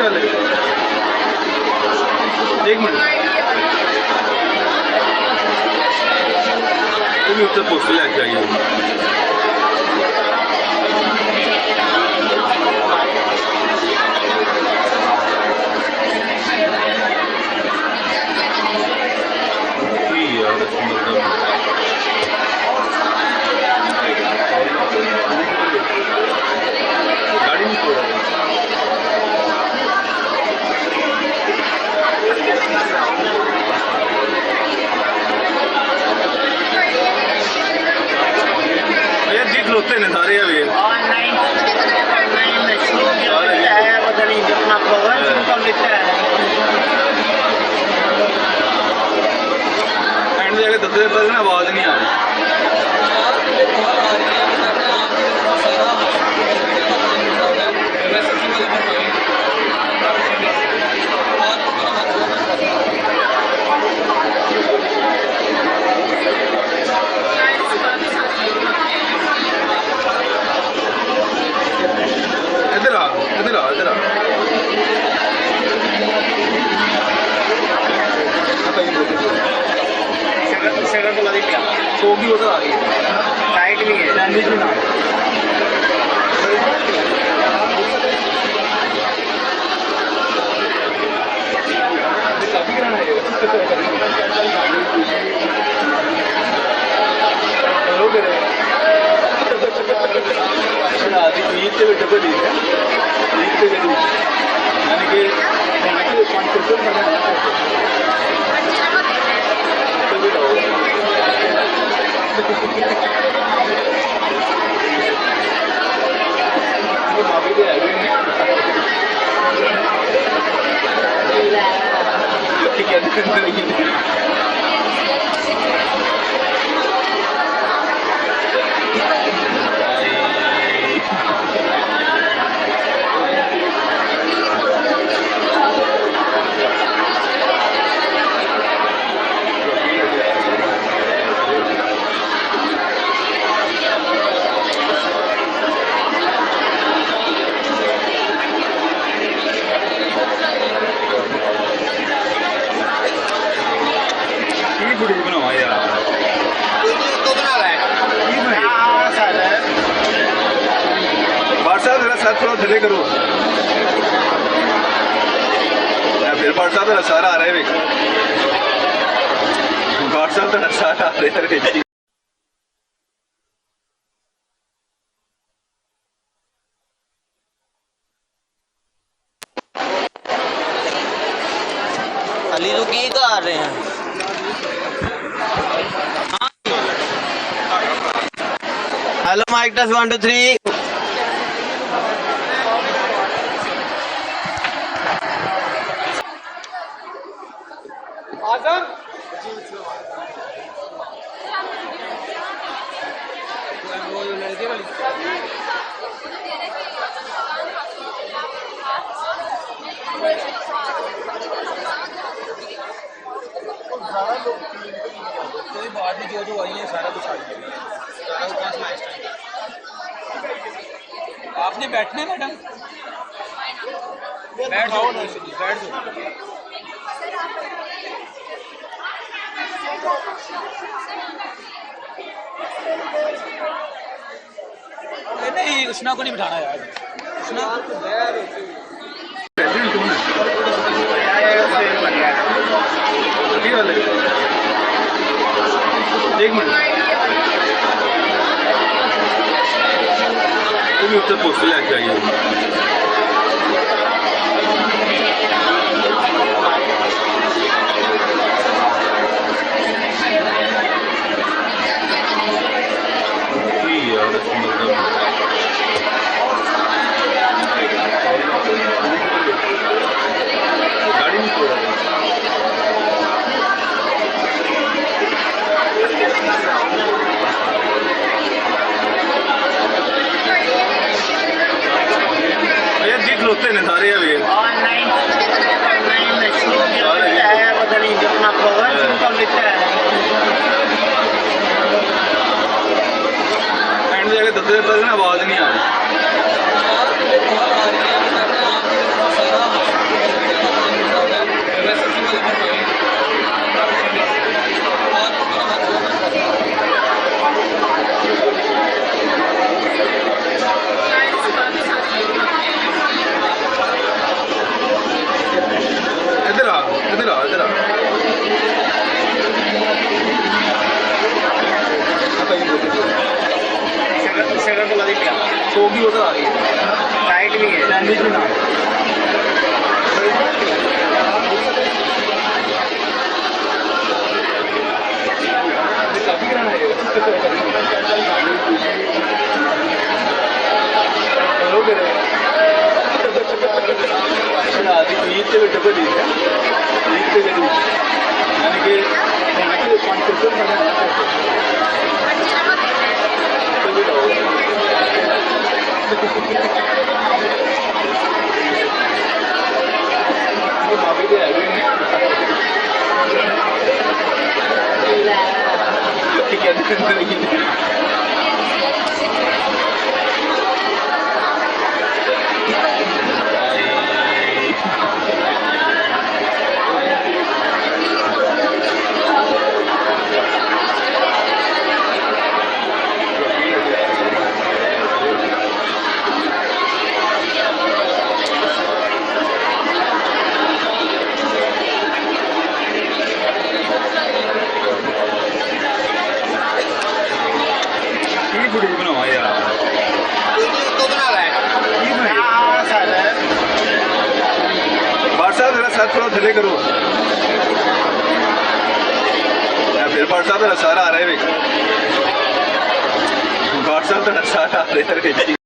वाले एक मिनट तुम्हें उत्तर पोस्ट लेके आइए। गाड़ी नहीं छोड़ रहा देख लोते हैं सारे अभी एंड जाके दस पर ना आवाज नहीं आ रही। इधर आ इधर आ इधर आ शक्कर तो लगी क्या सो की उधर आ गई टाइट भी है सैंडविच भी ना ईद से बेटे को दी है ईद से दी यानी कि थोड़ा धीरे करो फिर व्हाट्सएप पे सारा आ रहा है व्हाट्सएप पे सारा आ रहा है। अली तो की कर रहे हैं हेलो माइक टेस्ट 1 2 3 आजम वो लड़के वाली कोई बात नहीं जो आई है सारा कुछ आ गया। आपने बैठना है मैडम बैठ जाओ बैठ जाओ नहीं उसना को नहीं बिठाना यार उसना वाले एक मिनट तुम्हें उत्तर पोस्ट लेके आइए। गाड़ी नहीं छोड़ रहा देख लोते हैं सारे अभी एंड जाके दस पर ना आवाज नहीं आ रही। कोक की बोतल आ गई है टाइट भी है सैंडविच भी ना काफी कराना है हेलो करे आदि ईद से डबल ईद है ईद से जरूर यानी कि 500 माफी दे ठीक है वीडियो बनावा यार तो बना रहा है भाट साहब जरा सर थोड़ा थले करो या फिर भाट साहब मेरा सारा आ रहा है भाट साहब मेरा सारा आ रहा है